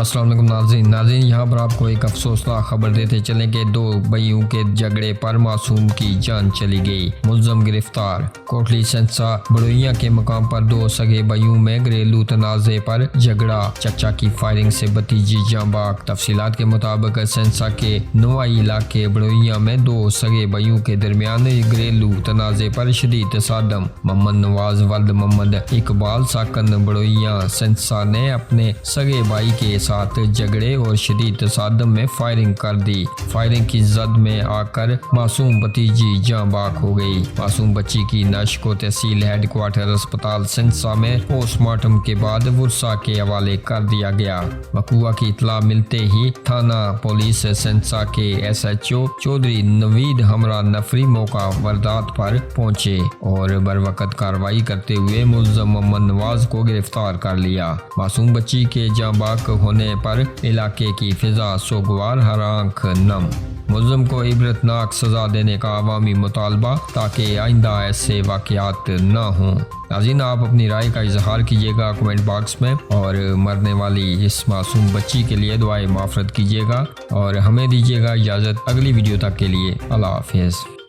अस्सलाम वालेकुम नाज़रीन यहाँ पर आपको एक अफसोसनाक खबर देते चलें कि दो भाइयों के झगड़े पर मासूम की जान चली गई, मुलज़म गिरफ्तार। कोटली सेंसा बड़ोइया के मकाम पर दो सगे भाइयों में घरेलू तनाज़े पर झगड़ा, चचा की फायरिंग से भतीजी जान बाग। तफसीलात के मुताबिक सेंसा के नवाई इलाके बड़ोइया में दो सगे भाइयों के दरमियान घरेलू तनाज़े पर शदीद तसादम। मोहम्मद नवाज वल्द मोहम्मद इकबाल साकन बड़ोइया सेंसा ने अपने सगे भाई के साथ झगड़े और शदीद तसादम में फायरिंग कर दी। फायरिंग की जद में आकर मासूम भतीजी जान बाग हो गई। मासूम बच्ची की नश को तहसील हेडक्वार्टर अस्पताल सेंसा में पोस्टमार्टम के बाद वुरसा के हवाले कर दिया गया। वकुआ की इतला मिलते ही थाना पुलिस सेंसा के SHO चौधरी नवीद हमरा नफरी मौका वारदात पर पहुंचे और बरवकत कार्रवाई करते हुए मुलज़म मोहम्मद नवाज को गिरफ्तार कर लिया। मासूम बच्ची के जान बाग होने पर इलाके की फिजा सोगवार हर आंख नम। मुलज़म को इबरतनाक सजा देने का अवामी मुतालबा ताकि आइंदा ऐसे वाक़यात न हों। नाज़रीन, आप अपनी राय का इजहार कीजिएगा कमेंट बॉक्स में और मरने वाली इस मासूम बच्ची के लिए दुआए माफ़रत कीजिएगा और हमें दीजिएगा इजाज़त अगली वीडियो तक के लिए। अल्लाह हाफ़िज़।